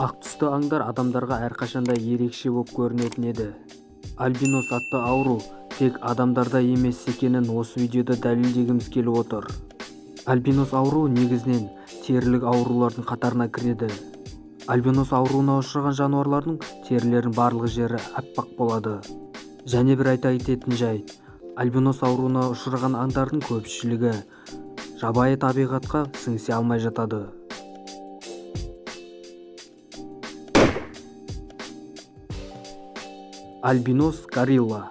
Ақ түсті аңдар адамдарға әрқашанда ерекше болып көрінетін еді. Альбинос атты ауру тек адамдарда емес екенін осы видеода дәлелдегіміз келіп отыр. Альбинос ауруы негізінен терілік аурулардың қатарына кіреді. Альбинос ауруына ұшыраған жануарлардың терілерінің барлық жері аппақ болады. Және бір айта кететін жайт, альбинос ауруына ұшыраған аңдардың көпшілігі жабайы табиғатқа сіңісе алмай жатады. Альбинос горилла.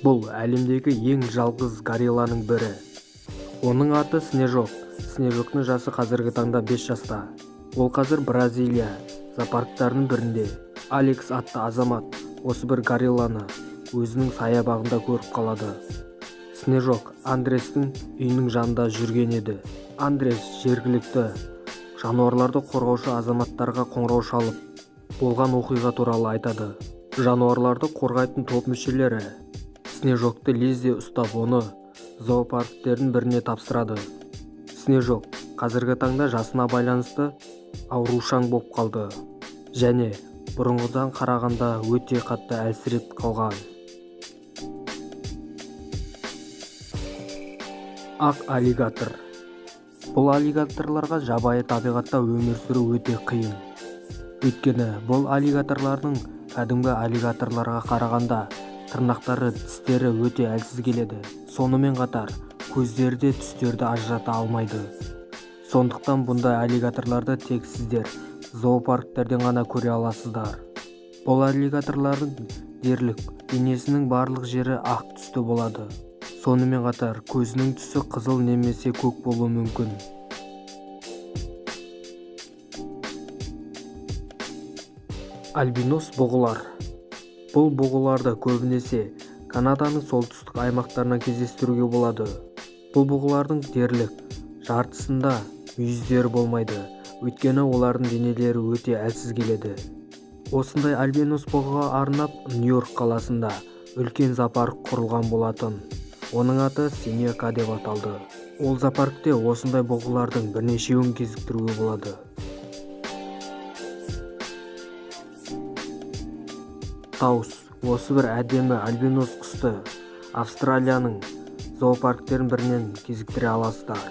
Бұл әлемдегі ең жалғыз горилланың бірі. Оның аты Снежок. Снежоктың жасы қазіргі таңда 5 жаста. Ол қазір Бразилия зоопарктарының бірінде. Алекс атты азамат осы бір горилланы өзінің саябағында көріп қалады. Снежок Андрестің үйінің жанында жүрген еді. Андрес жергілікті жануарларды қорғаушы азаматтарға қоңырау шалып, болған оқиға туралы айтады. Жануарларды қорғайтын топ мүшелері Снежокты лезде ұстап, оны зоопарктердің біріне тапсырады. Снежок қазіргі таңда жасына байланысты аурушаң болып қалды және бұрынғыдан қарағанда өте қатты әлсіреп қалған. Ақ аллигатор. Бұл аллигаторларға жабайы табиғатта өмір сүру өте қиын. Өйткені бұл аллигаторлардың кәдімгі аллигаторларға қарағанда тырнақтары, тістері өте әлсіз келеді. Сонымен қатар көздері де түстерді ажырата алмайды. Сондықтан бұндай аллигаторларды тек сіздер зоопарктерден ғана көре аласыздар. Бұл аллигаторлардың дерлік денесінің барлық жері ақ түсті болады. Сонымен қатар көзінің түсі қызыл немесе көк болуы мүмкін. Альбинос бұғылар. Бұл бұғыларды көбінесе Канаданың солтүстік аймақтарына кездестіруге болады. Бұл бұғылардың дерлік жартысында мүйіздері болмайды, өйткені олардың денелері өте әлсіз келеді. Осындай альбинос бұғыға арнап Нью-Йорк қаласында үлкен зоопарк құрылған болатын. Оның аты Сенека деп аталды. Ол зоопаркте осындай бұғылардың бірнешеуін кезіктіруге болады. Таус. Осы бір әдемі альбинос құсты Австралияның зоопарктерінің бірінен кезіктіре аласыздар.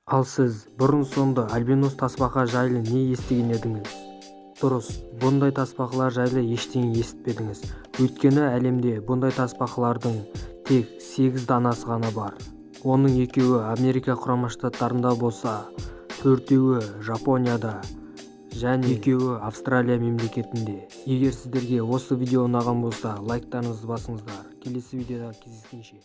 Ал сіз бұрын-соңды альбинос тасбақа жайлы не естіген едіңіз? Дұрыс, бұндай тасбақалар жайлы ештеңе естіпедіңіз. Өйткені әлемде бұндай тасбақалардың тек 8 данасы ғана бар. Оның 2-і Америка құрама штаттарында болса, 4-і Жапонияда және 2-і Австралия мемлекетінде. Егер сіздерге осы видео ұнаған болса, лайктарыңызды басыңыздар. Келесі видеода кездескенше.